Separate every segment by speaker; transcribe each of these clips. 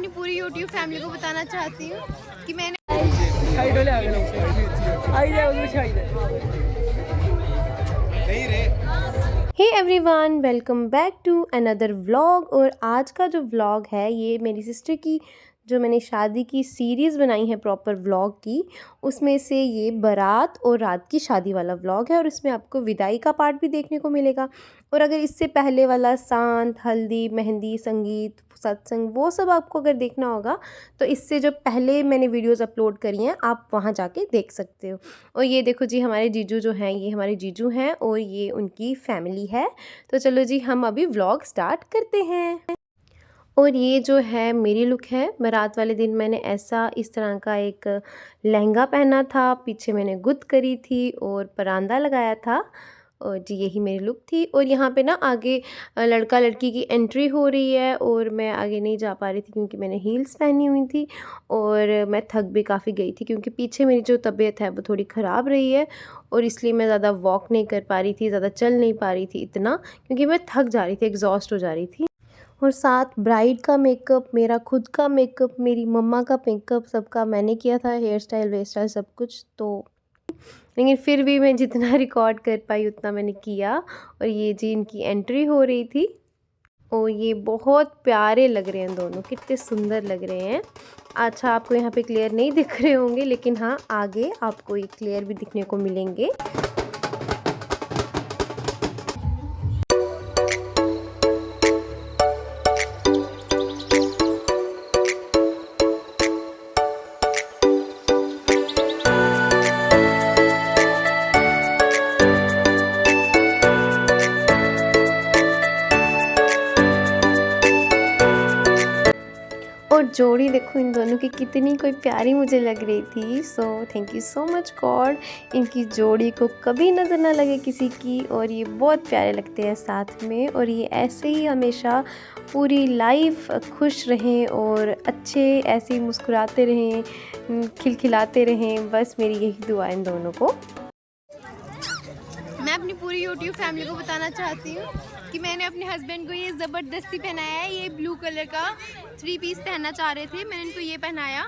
Speaker 1: अपनी पूरी YouTube family को बताना चाहती हूँ कि मैंने hey everyone, welcome back to another vlog. और आज का जो व्लॉग है ये मेरी सिस्टर की जो मैंने शादी की सीरीज़ बनाई है प्रॉपर व्लॉग की, उसमें से ये बारात और रात की शादी वाला व्लॉग है। और इसमें आपको विदाई का पार्ट भी देखने को मिलेगा। और अगर इससे पहले वाला सांत, हल्दी, मेहंदी, संगीत, सत्संग, वो सब आपको अगर देखना होगा तो इससे जो पहले मैंने वीडियोस अपलोड करी हैं आप वहाँ जाके देख सकते हो। और ये देखो जी, हमारे जीजू जो हैं, ये हमारे जीजू हैं और ये उनकी फैमिली है। तो चलो जी, हम अभी व्लॉग स्टार्ट करते हैं। और ये जो है मेरी लुक है। बारात वाले दिन मैंने इस तरह का एक लहंगा पहना था, पीछे मैंने गुद करी थी और परांदा लगाया था। और जी यही मेरी लुक थी। और यहाँ पे ना आगे लड़का लड़की की एंट्री हो रही है और मैं आगे नहीं जा पा रही थी क्योंकि मैंने हील्स पहनी हुई थी और मैं थक भी काफ़ी गई थी क्योंकि पीछे मेरी जो तबीयत है वो थोड़ी ख़राब रही है। और इसलिए मैं ज़्यादा वॉक नहीं कर पा रही थी, ज़्यादा चल नहीं पा रही थी इतना, क्योंकि मैं थक जा रही थी, एग्जॉस्ट हो जा रही थी। और साथ ब्राइड का मेकअप, मेरा खुद का मेकअप, मेरी मम्मा का मेकअप, सबका मैंने किया था, हेयर स्टाइल, वेयर स्टाइल, सब कुछ। तो लेकिन फिर भी मैं जितना रिकॉर्ड कर पाई उतना मैंने किया। और ये जी इनकी एंट्री हो रही थी और ये बहुत प्यारे लग रहे हैं दोनों, कितने सुंदर लग रहे हैं। अच्छा, आपको यहाँ पे क्लियर नहीं दिख रहे होंगे, लेकिन हाँ आगे आपको ये क्लियर भी दिखने को मिलेंगे। और जोड़ी देखो इन दोनों की कितनी कोई प्यारी मुझे लग रही थी। So thank you so much God, इनकी जोड़ी को कभी नज़र ना लगे किसी की। और ये बहुत प्यारे लगते हैं साथ में। और ये ऐसे ही हमेशा पूरी लाइफ खुश रहें और अच्छे ऐसे ही मुस्कुराते रहें, खिलखिलाते रहें। बस मेरी यही दुआ है इन दोनों को। मैं अपनी पूरी YouTube फैमिली को बताना चाहती हूँ कि मैंने अपने हस्बैंड को ये ज़बरदस्ती पहनाया है। ये ब्लू कलर का 3 पीस पहनना चाह रहे थे, मैंने इनको ये पहनाया।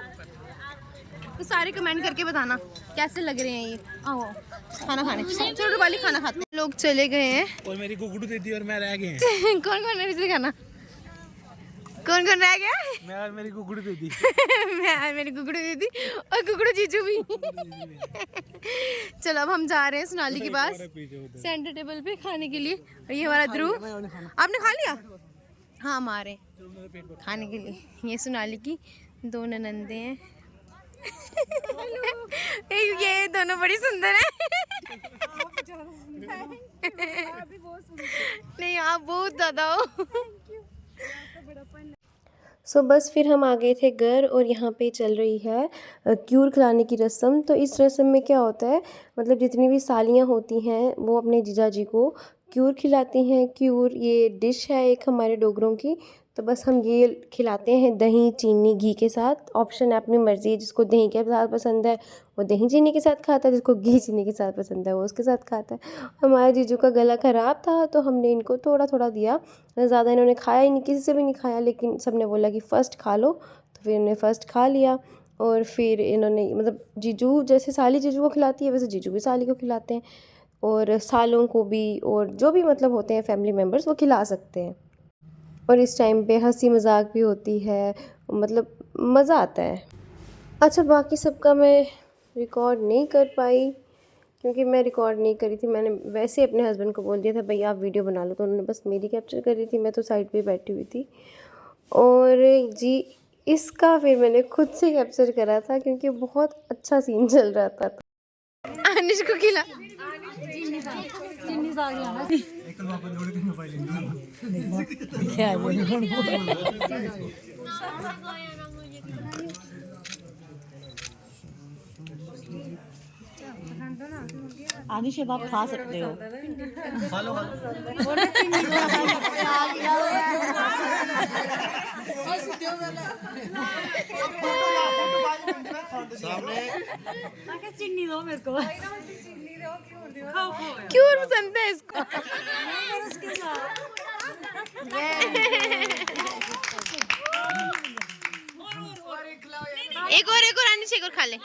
Speaker 1: तो सारे कमेंट करके बताना कैसे लग रहे हैं ये। आओ खाना खाने, चलो रुपाली खाना खाते हैं। लोग चले गए हैं
Speaker 2: और मेरी गुगड़ू दे दी और मैं रह गए हैं।
Speaker 1: कौन कौन है खाना, कौन कौन रह गया?
Speaker 2: मैं और मेरी गुगड़ू दे दी।
Speaker 1: मैं और मेरी गुगड़ू दीदी और गुगड़ू जीजू भी। चलो अब हम जा रहे हैं सोनाली के पास सेंटर टेबल पे खाने के लिए। और ये हमारा ध्रुव, आपने खा लिया? हाँ, हमारे खाने के लिए। ये सोनाली की 2 ननंदे हैं। ये दोनों बड़ी सुंदर हैं। नहीं, आप बहुत ज़्यादा हो। सो बस फिर हम आ गए थे घर और यहाँ पे चल रही है क्यूर खिलाने की रस्म। तो इस रस्म में क्या होता है, मतलब जितनी भी सालियाँ होती हैं वो अपने जीजा जी को क्यूर खिलाती हैं। क्यूर ये डिश है एक हमारे डोगरों की। तो बस हम ये खिलाते हैं दही, चीनी, घी के साथ। ऑप्शन है, अपनी मर्ज़ी, जिसको दही के साथ पसंद है वो दही चीनी के साथ खाता है, जिसको घी चीनी के साथ पसंद है वो उसके साथ खाता है। हमारे जीजू का गला ख़राब था तो हमने इनको थोड़ा थोड़ा दिया, ज़्यादा इन्होंने खाया ही नहीं, किसी से भी नहीं खाया। लेकिन सबने बोला कि फ़र्स्ट खा लो, तो फिर इन्होंने फ़र्स्ट खा लिया। और फिर इन्होंने, मतलब जीजू जैसे साली जीजू को खिलाती है वैसे जीजू भी साली को खिलाते हैं। और सालों को भी, और जो भी मतलब होते हैं फैमिली मेम्बर्स, वो खिला सकते हैं। और इस टाइम पे हंसी मजाक भी होती है, मतलब मज़ा आता है। अच्छा, बाकी सबका मैं रिकॉर्ड नहीं कर पाई क्योंकि मैं रिकॉर्ड नहीं करी थी। मैंने वैसे अपने हस्बैंड को बोल दिया था भाई आप वीडियो बना लो, तो उन्होंने बस मेरी कैप्चर करी थी, मैं तो साइड पे बैठी हुई थी। और जी इसका फिर मैंने खुद से कैप्चर करा था क्योंकि बहुत अच्छा सीन चल रहा था। अनिश को खिला
Speaker 3: आनी से आप खा सकते हो। चीनी दो मेरे को,
Speaker 1: क्यों पसंद है इसको? एक और अनिश एक और खा ले।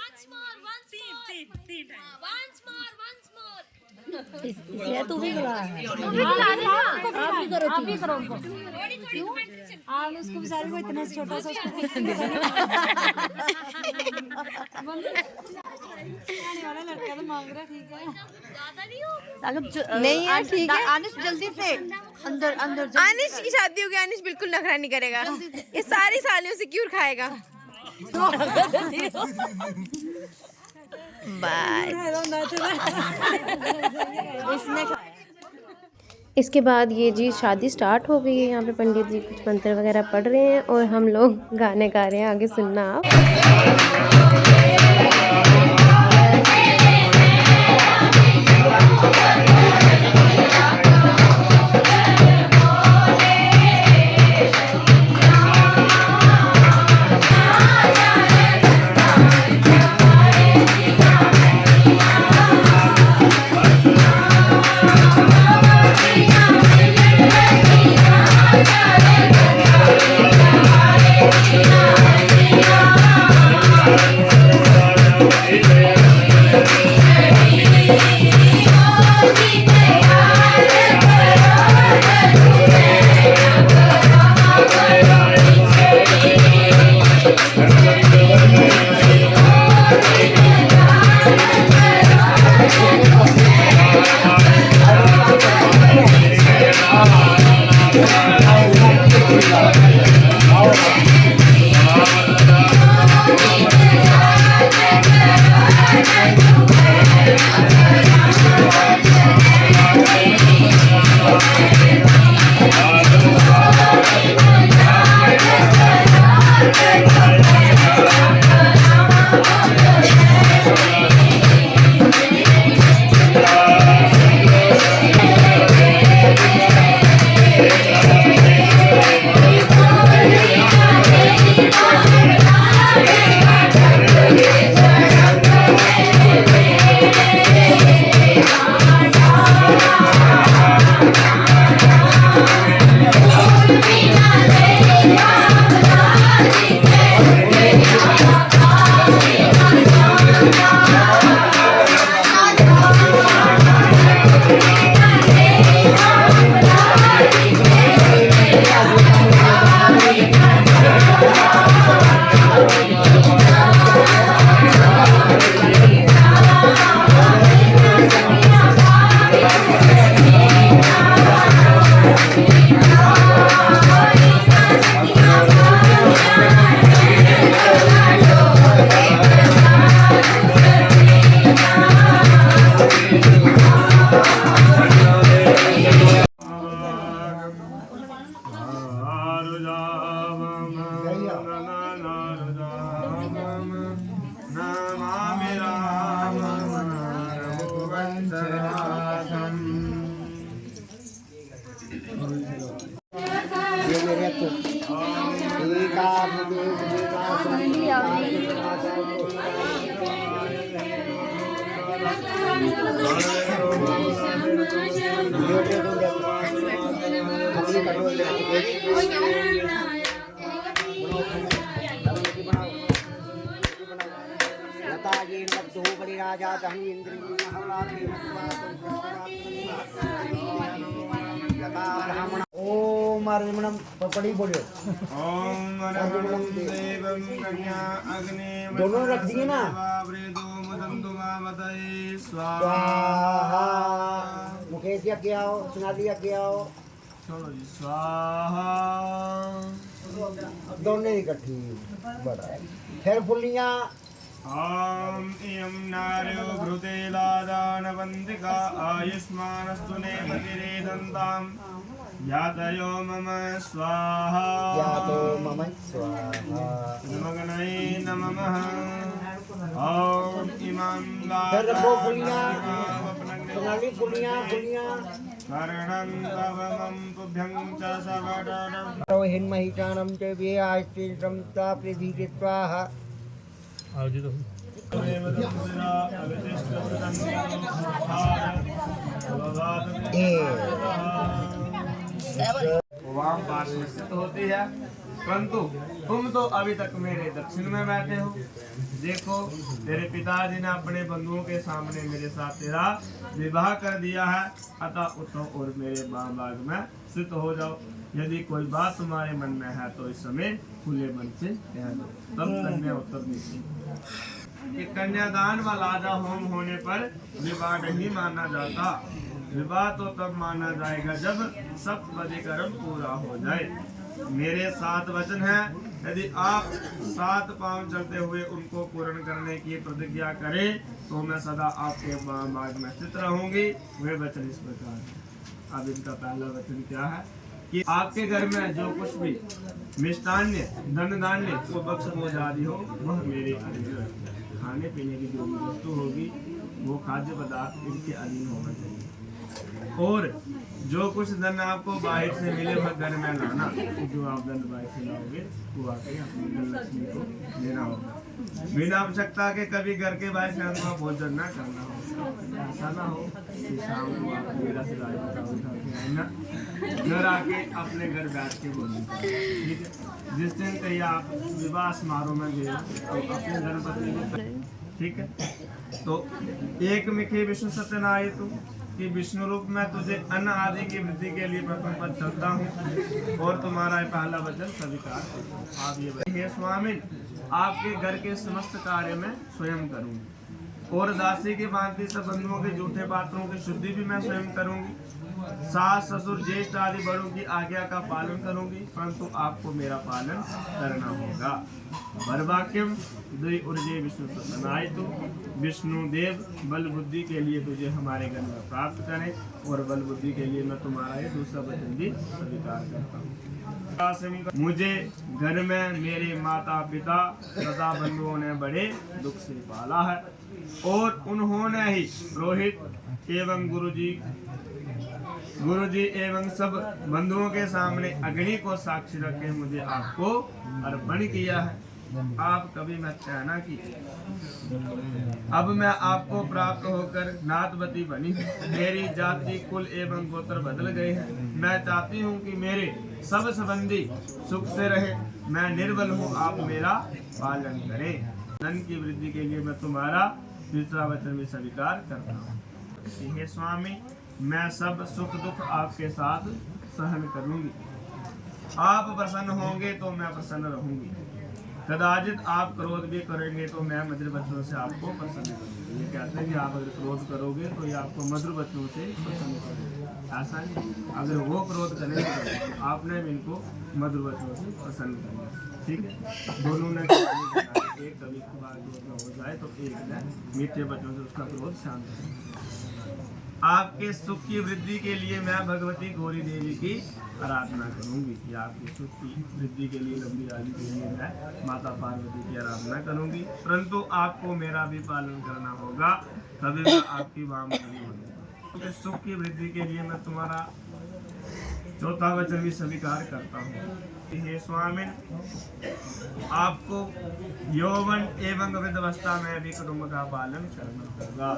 Speaker 3: ये तू भी खिला है। आप भी करो उनको। क्यों? आप उसको बेचारे को इतना छोटा सा उसको आने वाला लड़का तो मांग रहा ठीक है।
Speaker 1: नहीं यार ठीक है।
Speaker 3: आनिश जल्दी से अंदर अंदर
Speaker 1: अनिश की शादी होगी, अनिश बिल्कुल नखरा नहीं करेगा। ये सारी सालियों से क्यों खाएगा। बाय। इसके बाद ये जी शादी स्टार्ट हो गई है। यहाँ पे पंडित जी कुछ मंत्र वगैरह पढ़ रहे हैं और हम लोग गाने गा रहे हैं। आगे सुनना आप।
Speaker 4: ओम अर्जुनम पड़ी बोलियो।
Speaker 2: ओम अर्जुनम देवम कन्या अग्नि
Speaker 4: दोनों रख दिए ना। स्वाहा। मुकेश या क्या हो, सोनाली या क्या हो।
Speaker 2: चलो जी स्वाहा।
Speaker 4: दोनों इकट्ठी बड़ा। फिर फुलियां।
Speaker 2: आम इयं नार्यो भृते लादानवन्दिका आयुष्मानस्तु नेपतिरेदन्ताम् यातयो मम स्वाहा।
Speaker 4: यातो मम स्वाहा।
Speaker 2: नमगणये नमः। ओम इमां
Speaker 4: फिर रखो फुलियां। सोनाली फुलियां फुलियां।
Speaker 2: करणं तव मम तुभ्यं च सवडनं।
Speaker 4: हिन्महिषाणं च व्ययास्तिं ता पृथ्वी स्वाहा।
Speaker 2: वाम पास में स्थित होती है, परंतु तुम तो अभी तक मेरे दक्षिण में बैठे हो। देखो, तेरे पिताजी ने अपने बंधुओं के सामने मेरे साथ तेरा विवाह कर दिया है, अतः उठो और मेरे वाम भाग में स्थित हो जाओ। यदि कोई बात तुम्हारे मन में है तो इस समय खुले मन से कह दो। तब कन्या उत्तर देती कि कन्यादान व लाजा होम होने पर विवाह नहीं माना जाता। विवाह तो तब माना जाएगा जब सप्तपदी कर्म पूरा हो जाए। मेरे 7 वचन हैं, यदि आप 7 पांव चलते हुए उनको पूर्ण करने की प्रतिज्ञा करें तो मैं सदा आपके मार्ग में स्थित रहूंगी। वे वचन इस प्रकार हैं। अब इनका पहला वचन क्या है कि आपके घर में जो कुछ भी मिष्टान्य धन धान्य वो बक्स बोझ आदि हो वह मेरे अधीन रहे। खाने पीने की जो भी वस्तु होगी वो खाद्य पदार्थ इनके अधीन होना चाहिए। और जो कुछ धन आपको बाहर से मिले वह घर में लाना। जो आप धन बाहर से लाओगे वो आके अपनी धन लक्ष्मी को देना होगा। बिना आवश्यकता के कभी घर के बाहर से आपका भोजन न करना होगा। ऐसा ना हो कि शाम को आप मेरा से घर आके अपने घर बैठ के बोलें। ठीक है, जिस दिन कहीं आप विवाह समारोह में गए तो अपने घर पर, ठीक है। तो एक मिखे विष्णु सत्यनारायण तू कि विष्णु रूप में तुझे अन्न आदि की वृद्धि के लिए प्रथम पद चलता हूँ और तुम्हारा पहला वचन स्वीकार करता हूँ। आप ये हे स्वामी, आपके घर के समस्त कार्य में स्वयं करूँगी और दासी की भांति सब बंधुओं के झूठे पात्रों की शुद्धि भी मैं स्वयं करूँगी। सास ससुर ज्येष्ठ आदि बड़ों की आज्ञा का पालन करूंगी, परंतु आपको मेरा पालन करना होगा। वरवाक्यम द्वि ऊर्जे विष्णु सत्यनारायण तू, विष्णु देव बल बुद्धि के लिए तुझे हमारे घर में प्राप्त करें और बल बुद्धि के लिए मैं तुम्हारा ये दूसरा वचन भी स्वीकार करता हूँ। मुझे घर में मेरे माता पिता तथा बंधुओं ने बड़े दुख से पाला है और उन्होंने ही पुरोहित एवं गुरुजी एवं सब बंधुओं के सामने अग्नि को साक्षी रखे मुझे आपको अर्पण किया है। आप कभी मत कहना कि अब मैं आपको प्राप्त होकर नाथवती बनी हूँ। मेरी जाति कुल एवं गोत्र बदल गए हैं। मैं चाहती हूँ कि मेरे सब संबंधी सुख से रहे। मैं निर्बल हूँ, आप मेरा पालन करें। धन की वृद्धि के लिए मैं तुम्हारा तीसरा वचन भी स्वीकार करता हूँ। हे स्वामी, मैं सब सुख दुख आपके साथ सहन करूंगी। आप प्रसन्न होंगे तो मैं प्रसन्न रहूंगी। कदाचित आप क्रोध भी करेंगे तो मैं मधुर वचनों से आपको प्रसन्न करूंगी। ये कहते हैं कि आप अगर क्रोध करोगे तो ये आपको मधुर वचनों से प्रसन्न करेंगे। ऐसा नहीं, अगर वो क्रोध करेंगे तो आपने भी इनको मधुर वचनों से प्रसन्न करना। ठीक है, दोनों ने एक कभी क्रोध हो जाए तो एक ने मीठे वचनों से उसका क्रोध शांत करें। आपके सुख की वृद्धि के लिए मैं भगवती गौरी देवी की आराधना करूंगी। या आपके सुख की वृद्धि के लिए, लंबी आयु के लिए मैं माता पार्वती की आराधना करूंगी, परंतु आपको मेरा भी पालन करना होगा, तभी मैं आपकी वामदेवी बनूंगा। इस सुख की वृद्धि के लिए मैं तुम्हारा चौथा वचन भी स्वीकार करता हूँ। हे स्वामी, आपको यौवन एवं वृद्धावस्था में भी कुटुंब का पालन करना होगा।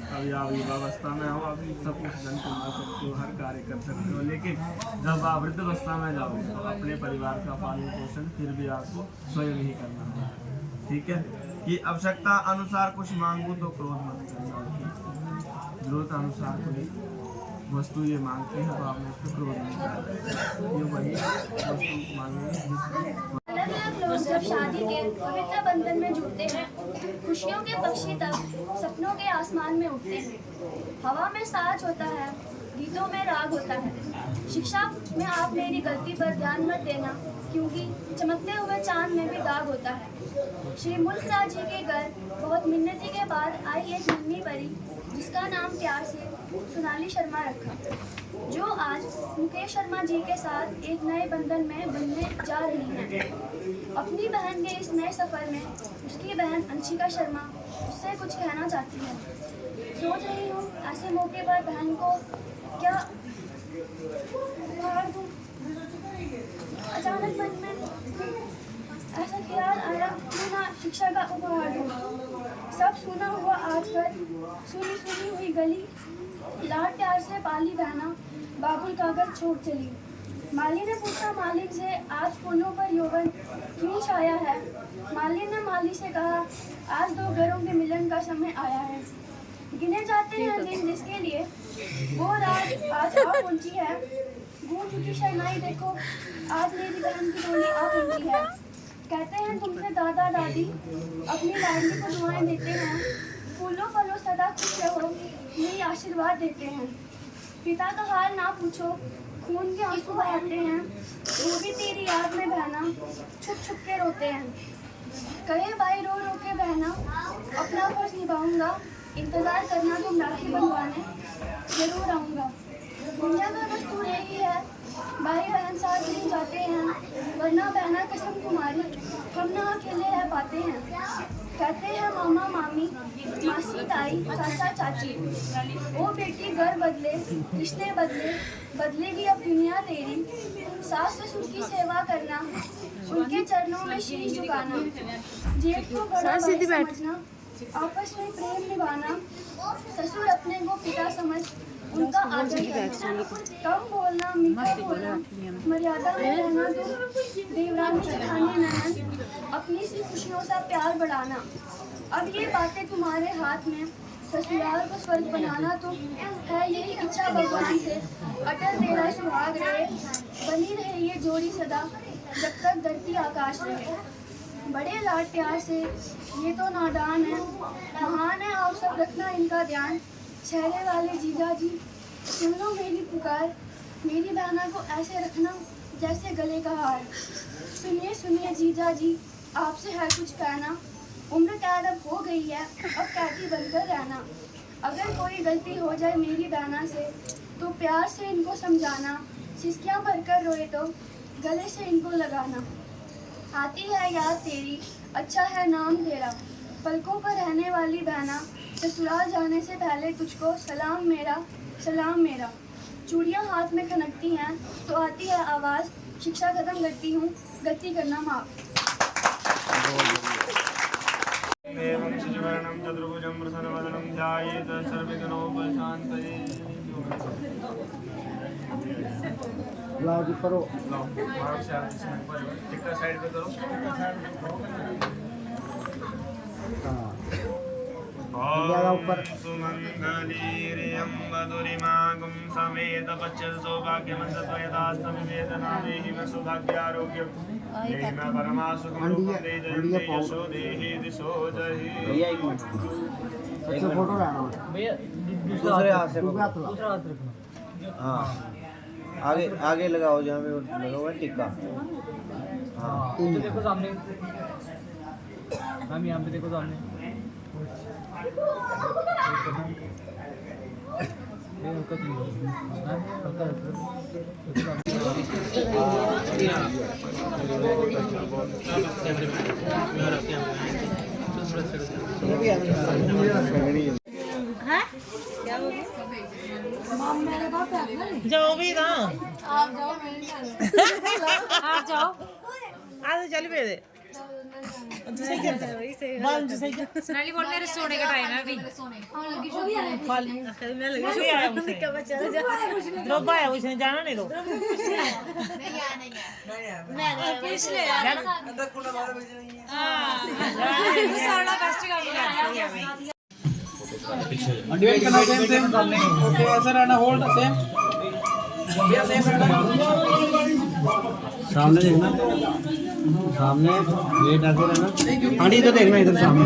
Speaker 2: अभी आप युवावस्था में हो, अभी सब कुछ धन कमा सकते हो, हर कार्य कर सकते हो, लेकिन जब आप वृद्धावस्था में जाओगे तो अपने परिवार का पालन पोषण फिर भी आपको स्वयं ही करना होगा। ठीक है, कि आवश्यकता अनुसार कुछ मांगू तो क्रोध मत करना। जरूरत अनुसार कोई वस्तु ये मांगते हैं तो आपने उसको क्रोध नहीं करना। ये वही वस्तु मांगे।
Speaker 5: अलग-अलग लोग जब शादी के पवित्र बंधन में जुड़ते हैं, खुशियों के पक्षी तब सपनों के आसमान में उठते हैं। हवा में साज होता है, गीतों में राग होता है। शिक्षा में आप मेरी गलती पर ध्यान मत देना, क्योंकि चमकते हुए चांद में भी दाग होता है। श्री मुल्कराज जी के घर बहुत मिन्नती के बाद आई एक नन्ही परी, जिसका नाम प्यार से सोनाली शर्मा रखा, जो आज मुकेश शर्मा जी के साथ एक नए बंधन में बनने जा रही हैं। अपनी बहन के इस नए सफर में उसकी बहन अंशिका शर्मा उससे कुछ कहना चाहती है। सोच रही हूँ ऐसे मौके पर बहन को क्या उपहार दूँ। अचानक मन में ऐसा ख्याल आया क्यों ना शिक्षा का उपहार दूँ। सब सुना हुआ आजकल सुनी सुनी हुई गली, लाड प्यार से पाली बहना बाबुल का घर छोड़ चली। माली ने पूछा मालिक से, आज फूलों पर यौवन क्यों छाया है? माली ने माली से कहा, आज दो घरों के मिलन का समय आया है। गिने जाते हैं दिन जिसके लिए वो रात आज आ पहुंची है। गूंज उठी शहनाई देखो, आज मेरी बहन की डोली आ पहुंची है। कहते हैं तुमसे दादा दादी अपनी लाडली को दुआएं देते हैं। फूलों फलों सदा खुश रहो, यही आशीर्वाद देते हैं। पिता का हाल ना पूछो, खून के आंसू बहाते हैं। वो भी तेरी याद में बहना छुप छुप के रोते हैं। कहे भाई रो रो के बहना, अपना फर्ज निभाऊंगा। इंतजार करना तुम राखी बंधवाने, जरूर आऊँगा। दुनिया का दस्तूर यही है, भाई बहन साथ नहीं जाते हैं। वरना बहना कसम तुम्हारी, हम ना अकेले रह पाते हैं। कहते हैं मामा मामी, मासी ताई चाचा चाची। ओ बेटी घर बदले, रिश्ते बदले, बदलेगी अब दुनिया तेरी। सास ससुर की सेवा करना, उनके चरणों में शीश झुकाना। जेठ को बड़ा भाई समझना, आपस में प्रेम निभाना। ससुर अपने को पिता समझ उनका आदर करना। कम बोलना मीठा बोलना, मर्यादा में रहना। तो देवरानी चढ़ाने ननद, अपनी सी खुशियों से प्यार बढ़ाना। अब ये बातें तुम्हारे हाथ में, ससुराल को स्वर्ग बनाना। तो है यही इच्छा भगवान से, अटल तेरा सुहाग रहे। बनी रहे ये जोड़ी सदा, जब तक धरती आकाश रहे। बड़े लाड प्यार से ये तो नादान है, महान है, आप सब रखना इनका ध्यान। शहरे वाले जीजा जी सुन लो मेरी पुकार, मेरी बहना को ऐसे रखना जैसे गले का हार। सुनिए सुनिए जीजा जी, आपसे है कुछ कहना। उम्र कैद अब हो गई है, अब कैदी बनकर रहना। अगर कोई गलती हो जाए मेरी बहना से, तो प्यार से इनको समझाना। सिसकियाँ भरकर रोए तो गले से इनको लगाना। आती है याद तेरी, अच्छा है नाम तेरा। पलकों पर रहने वाली बहना, ससुराल जाने से पहले तुझको सलाम मेरा, सलाम मेरा। चूड़ियाँ हाथ में खनकती हैं तो आती है आवाज़, शिक्षा खत्म करती हूँ, गलती करना माफ़।
Speaker 2: एवं शुचिवर्णं चतुर्भुजं प्रसन्नवदनं ध्यायेत् सर्वविघ्नोपशान्तये।
Speaker 4: लाओ जी करो।
Speaker 2: लाओ, मारो से आप टिक्का साइड पे करो।
Speaker 4: ज़्यादा ऊपर।
Speaker 2: सुमंगलीरियं वधुरिमागुं समेत पच्चर सौभाग्यमन्तत्वयदास्तमिवेदना देहि मे सौभाग्यारोग्यं देहि मे परमासुखं रूपं देहि यशो देहि दिशो जहि।
Speaker 4: सबसे फोटो लाना
Speaker 6: भैया दूसरे हाथ से
Speaker 4: दूसरा हाथ ला।
Speaker 6: दूसरा हाथ रखना।
Speaker 7: हाँ आगे आगे लगाओ जहाँ पे लगा हुआ है टिक्का। हाँ
Speaker 6: तो देखो सामने, मैम यहाँ पे देखो सामने।
Speaker 8: जाओ भी ना
Speaker 3: आप जाओ, आप जाओ।
Speaker 8: आज चल पे दे बाल सही
Speaker 3: सोनाली बोल मेरे सोने का टाइम है अभी।
Speaker 8: खाली मैं लगी हुई आया मुझे क्या बचा लो भाई उसने जाना नहीं लो
Speaker 3: मैं पिछले यार सारा बेस्ट काम किया।
Speaker 6: वेट करना, सेम सेम ओके, ऐसा रहना, होल्ड सेम भैया, सेम रहना।
Speaker 4: सामने देखना, सामने वेट आगे रहना। हाँ इधर देखना, इधर सामने।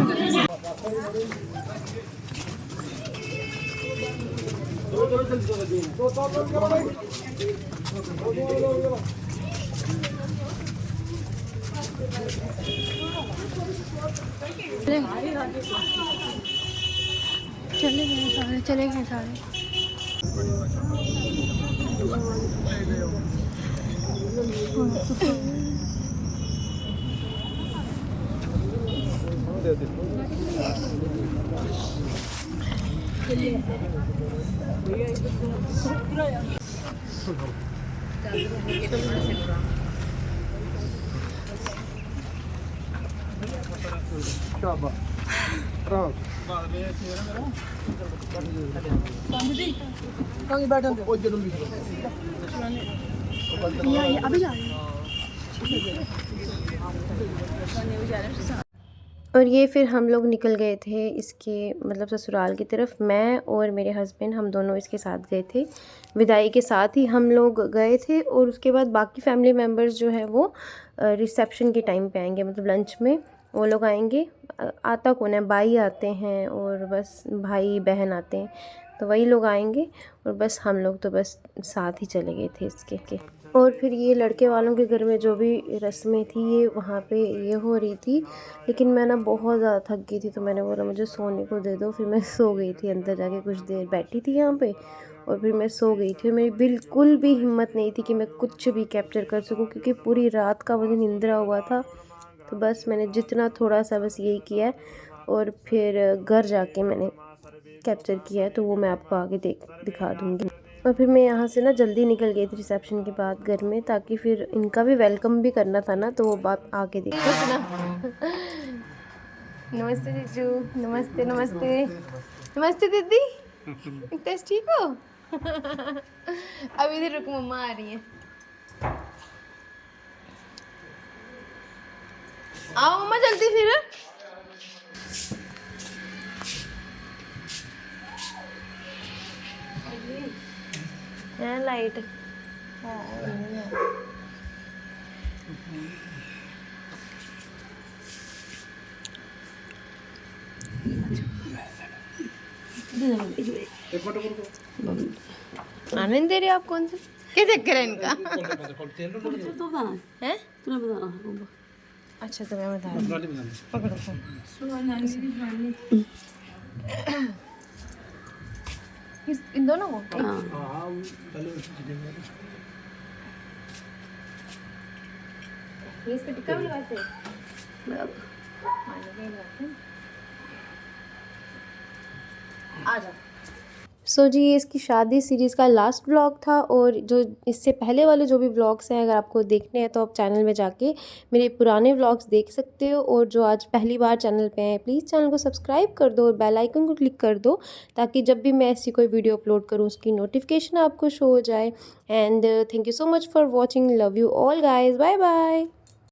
Speaker 5: चले गए सारे।
Speaker 6: कहीं बैठे थे।
Speaker 1: और ये फिर हम लोग निकल गए थे इसके मतलब ससुराल की तरफ। मैं और मेरे हस्बैंड हम दोनों इसके साथ गए थे, विदाई के साथ ही हम लोग गए थे। और उसके बाद बाकी फैमिली मेम्बर्स जो है वो रिसेप्शन के टाइम पे आएंगे, मतलब लंच में वो लोग आएंगे। आता कौन है, भाई आते हैं और बस भाई बहन आते हैं, तो वही लोग आएंगे। और बस हम लोग तो बस साथ ही चले गए थे इसके के। और फिर ये लड़के वालों के घर में जो भी रस्में थी ये वहाँ पे ये हो रही थी, लेकिन मैं ना बहुत ज़्यादा थक गई थी, तो मैंने बोला मुझे सोने को दे दो। फिर मैं सो गई थी, अंदर जाके कुछ देर बैठी थी यहाँ पे और फिर मैं सो गई थी। मेरी बिल्कुल भी हिम्मत नहीं थी कि मैं कुछ भी कैप्चर कर सकूँ, क्योंकि पूरी रात का मुझे निंद्रा हुआ था। तो बस मैंने जितना थोड़ा सा बस यही किया है, और फिर घर जाके मैंने कैप्चर किया है, तो वो मैं आपको आगे दिखा दूँगी। और फिर मैं यहाँ से ना जल्दी निकल गई थी रिसेप्शन के बाद घर में, ताकि फिर इनका भी वेलकम भी करना था ना, तो वो बात आगे देखो। नमस्ते जीजू, नमस्ते नमस्ते नमस्ते दीदी, टेस्ट ठीक हो? अभी इधर रुक, मम्मा आ रही है। आओ मम्मा जल्दी फिर। है लाइट आनंद दे रहे आप कौन से, क्या चक्कर है इनका? हैं? अच्छा तो मैं बता रही हूँ, पकड़ो इन दोनों को। ये इस पे टिक्का भी लगाते हैं, आ जाओ। सो जी ये इसकी शादी सीरीज़ का लास्ट व्लॉग था। और जो इससे पहले वाले जो भी व्लॉग्स हैं, अगर आपको देखने हैं तो आप चैनल में जाके मेरे पुराने व्लॉग्स देख सकते हो। और जो आज पहली बार चैनल पे हैं, प्लीज़ चैनल को सब्सक्राइब कर दो और बेल आइकन को क्लिक कर दो, ताकि जब भी मैं ऐसी कोई वीडियो अपलोड करूँ उसकी नोटिफिकेशन आपको शो हो जाए। And thank you so much for watching, love you all guys, bye bye.